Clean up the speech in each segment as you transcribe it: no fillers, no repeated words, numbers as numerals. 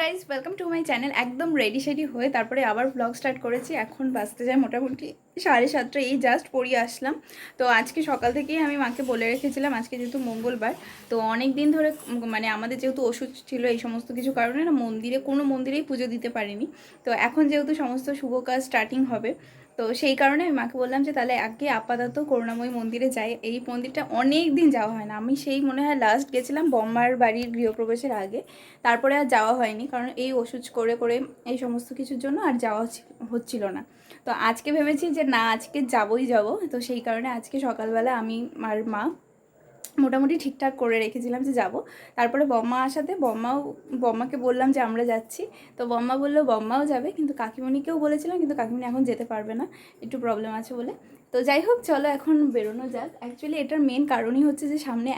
Guys, welcome to my channel. একদম ready shady হয়ে তারপরে আবার ব্লগ স্টার্ট করেছি। এখন বাজতে যায় মোটামুটি 7:30। এই জাস্ট পড়িয়ে আসলাম। তো আজকে সকাল থেকেই আমি মাকে বলে রেখেছিলাম, আজকে যেহেতু মঙ্গলবার, তো অনেক দিন ধরে মানে আমাদের যেহেতু ওষুধ ছিল এই সমস্ত কিছু কারণে না কোনো মন্দিরেই পুজো দিতে পারিনি। তো এখন যেহেতু সমস্ত শুভ কাজ স্টার্টিং হবে, তো সেই কারণে আমি মাকে বললাম যে তাহলে আগে আপাতত করুণাময়ী মন্দিরে যাই। এই মন্দিরটা অনেক দিন যাওয়া হয় না। আমি সেই মনে হয় লাস্ট গেছিলাম বম্মার বাড়ির গৃহপ্রবেশের আগে, তারপরে আর যাওয়া হয়নি, কারণ এই ওষুধ করে করে এই সমস্ত কিছুর জন্য আর যাওয়া হচ্ছিল না। তো আজকে ভেবেছি যে না, আজকে যাবই যাব। তো সেই কারণে আজকে সকালবেলা আমি আর মা মোটামুটি ঠিকঠাক করে রেখেছিলাম যে যাব। তারপরে বম্মা আসাতে বম্মাকে বললাম যে আমরা যাচ্ছি। তো বম্মা বললো বম্মাও যাবে, কিন্তু কাকিমণিকেও বলেছিলাম, কিন্তু কাকিমণি এখন যেতে পারবে না, একটু প্রবলেম আছে বলে। তো যাই হোক, চলো এখন বেরোনো যাক। অ্যাকচুয়ালি এটার মেন কারণই হচ্ছে যে সামনে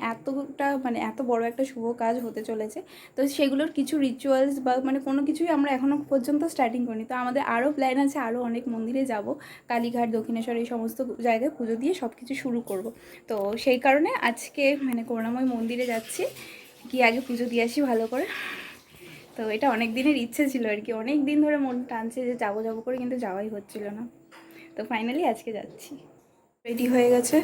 এত বড় একটা শুভ কাজ হতে চলেছে। তো সেগুলোর কিছু রিচুয়ালস বা কোনো কিছুই আমরা এখনও পর্যন্ত স্টার্টিং করিনি। তো আমাদের আরও প্ল্যান আছে, আরও অনেক মন্দিরে যাব, কালীঘাট, দক্ষিণেশ্বর, এই সমস্ত জায়গায় পুজো দিয়ে সব কিছু শুরু করব। তো সেই কারণে আজকে করুণাময় মন্দিরে যাচ্ছি, গিয়ে আগে পুজো দিয়ে আসি ভালো করে। তো এটা অনেক দিনের ইচ্ছে ছিল আর কি, অনেক দিন ধরে মন টানছে যে যাবো যাবো করে, কিন্তু যাওয়াই হচ্ছিল না। তো ফাইনালি আজকে যাচ্ছি। রেডি হয়ে গেছে।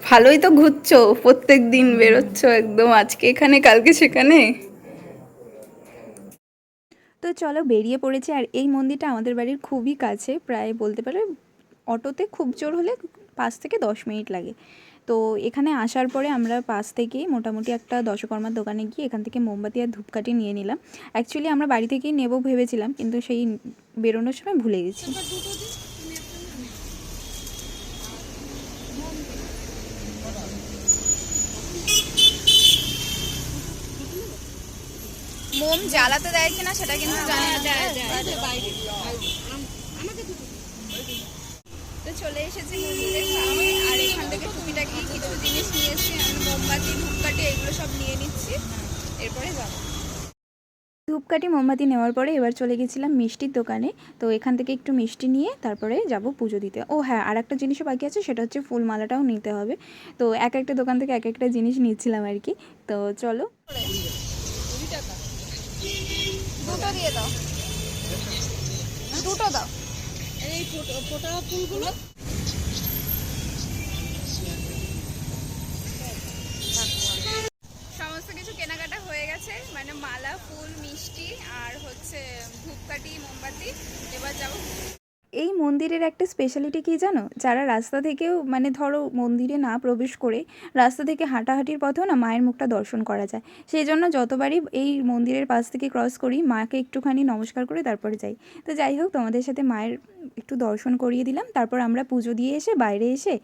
ভালোই তো ঘুরছো, প্রত্যেক দিন বেরোচ্ছ একদম, আজকে এখানে কালকে সেখানে। তো চলো বেরিয়ে পড়েছে। আর এই মন্দিরটা আমাদের বাড়ির খুবই কাছে, প্রায় বলতে পারে অটোতে খুব জোর হলে 5 থেকে 10 মিনিট লাগে। তো এখানে আসার পরে আমরা পাশ থেকেই মোটামুটি একটা দশকর্মার দোকানে গিয়ে এখান থেকে মোমবাতি আর ধূপকাঠি নিয়ে নিলাম। অ্যাকচুয়ালি আমরা বাড়ি থেকেই নেব ভেবেছিলাম, কিন্তু সেই বেরোনোর সময় ভুলে গেছি। মোম জ্বালাতে দেয় কিনা সেটা কিন্তু জানি না। তো চলে এসেছি মন্দিরের সামনে, আর এখান থেকে টুকিটাকি কিছু জিনিস নিয়েছি। আমি মোমবাতি, ধূপকাঠি এগুলো সব নিয়ে নিচ্ছি, এরপরে যাবো। ধূপকাঠি মোমবাতি নেওয়ার পরে এবার চলে গেছিলাম মিষ্টির দোকানে। তো এখান থেকে একটু মিষ্টি নিয়ে তারপরে যাব পুজো দিতে। ও হ্যাঁ, আর একটা জিনিসও বাকি আছে, সেটা হচ্ছে ফুলমালাটাও নিতে হবে। তো এক একটা দোকান থেকে এক একটা জিনিস নিচ্ছিলাম আর কি। তো চলো, দুটো দিয়ে দাও, দুটো দাও। এই ফোটা ফুলগুলো সমস্ত কিছু কেনাকাটা হয়ে গেছে, মালা, ফুল, মিষ্টি আর হচ্ছে ধূপকাঠি, মোমবাতি। এবার যাবো। এই মন্দিরের একটা স্পেশালিটি কী জানো? যারা রাস্তা থেকেও ধরো মন্দিরে না প্রবেশ করে রাস্তা থেকে হাঁটাহাঁটির পথেও না মায়ের মুখটা দর্শন করা যায়। সেই জন্য যতবারই এই মন্দিরের পাশ থেকে ক্রস করি, মাকে একটুখানি নমস্কার করে তারপরে যাই। তো যাই হোক, তোমাদের সাথে মায়ের একটু দর্শন করিয়ে দিলাম। তারপর আমরা পুজো দিয়ে এসে বাইরে এসে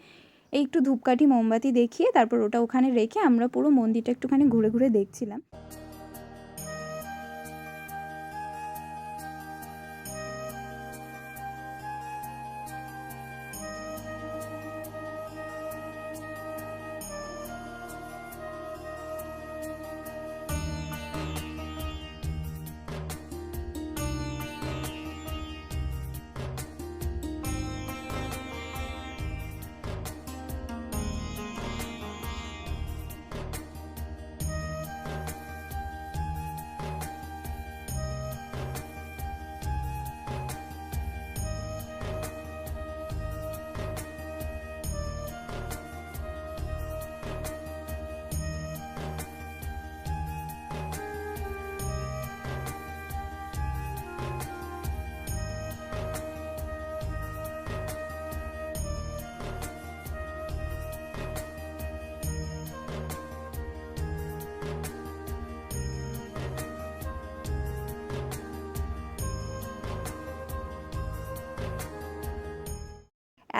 এই একটু ধূপকাঠি মোমবাতি দেখিয়ে তারপর ওটা ওখানে রেখে আমরা পুরো মন্দিরটা একটুখানি ঘুরে ঘুরে দেখছিলাম।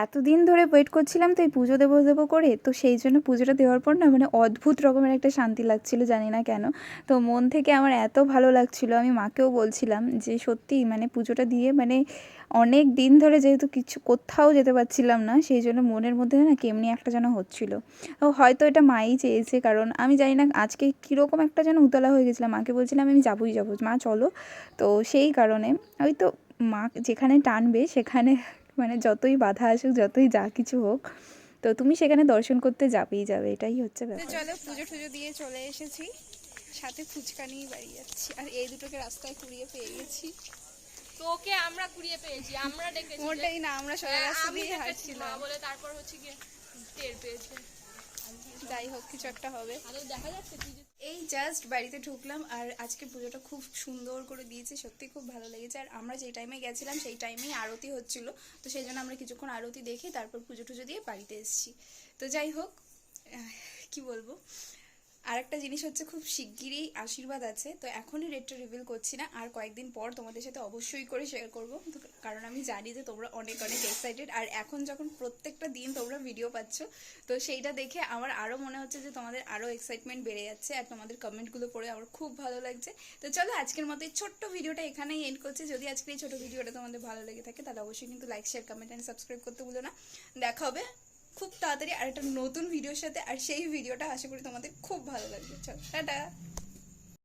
এতদিন ধরে ওয়েট করছিলাম তো এই পুজো দেবো দেবো করে, তো সেই জন্য পুজোটা দেওয়ার পর না অদ্ভুত রকমের একটা শান্তি লাগছিল, জানি না কেন। তো মন থেকে আমার এত ভালো লাগছিল, আমি মাকেও বলছিলাম যে সত্যি পুজোটা দিয়ে অনেক দিন ধরে যেহেতু কিছু কোথাও যেতে পারছিলাম না, সেই জন্য মনের মধ্যে না কেমনি একটা যেন হচ্ছিলো। তো হয়তো এটা মাই চেয়েছে, কারণ আমি জানি না আজকে কীরকম একটা যেন উতলা হয়ে গেছিলাম। মাকে বলছিলাম আমি যাবোই যাবো, মা চলো। তো সেই কারণে ওই তো মা যেখানে টানবে সেখানে যতই বাধা আসুক, যতই যা কিছু হোক, তো তুমি সেখানে দর্শন করতে যাবেই যাবে, এটাই হচ্ছে ব্যাপার। চলো পুজো টুজো দিয়ে চলে এসেছি। সাথে ফুচকা নিয়ে বাড়ি যাচ্ছি, আর এই দুটোকে রাস্তায় কুড়িয়ে পেয়ে গেছি। তোকে আমরা কুড়িয়ে পেয়েছি, আমরা ডেকেছি। ওটাই না, আমরা সবাই রাস্তা আমি দিয়ে ডেকেছি হাঁটছিলাম। বলে তারপর হচ্ছে গিয়ে টের পেয়েছে। যাই হোক, কিছু একটা হবে। আরে দেখা যাচ্ছে তুই যে এই জাস্ট বাড়িতে ঢুকলাম, আর আজকে পুজোটা খুব সুন্দর করে দিয়েছে, সত্যি খুব ভালো লেগেছে। আর আমরা যেই টাইমে গেছিলাম সেই টাইমেই আরতি হচ্ছিল, তো সেই জন্য আমরা কিছুক্ষণ আরতি দেখে তারপর পুজো টুজো দিয়ে বাড়িতে এসেছি। তো যাই হোক, কি বলবো, আর একটা জিনিস হচ্ছে খুব শিগগিরই আশীর্বাদ আছে, তো এখনই ডেটটা রিভিল করছি না, আর কয়েকদিন পর তোমাদের সাথে অবশ্যই করে শেয়ার করবো, কারণ আমি জানি যে তোমরা অনেক অনেক এক্সাইটেড। আর এখন যখন প্রত্যেকটা দিন তোমরা ভিডিও পাচ্ছ, তো সেইটা দেখে আমার আরও মনে হচ্ছে যে তোমাদের আরও এক্সাইটমেন্ট বেড়ে যাচ্ছে, আর তোমাদের কমেন্টগুলো পড়ে আমার খুব ভালো লাগছে। তো চলো, আজকের মতো এই ছোট্ট ভিডিওটা এখানেই এন্ড করছি। যদি আজকের এই ছোটো ভিডিওটা তোমাদের ভালো লেগে থাকে তাহলে অবশ্যই কিন্তু like, share, comment and subscribe করতে ভুলো না। দেখা হবে খুব তাড়াতাড়ি আর একটা নতুন ভিডিওর সাথে, আর সেই ভিডিওটা আশা করি তোমাদের খুব ভালো লাগবে। চলো, টাটা।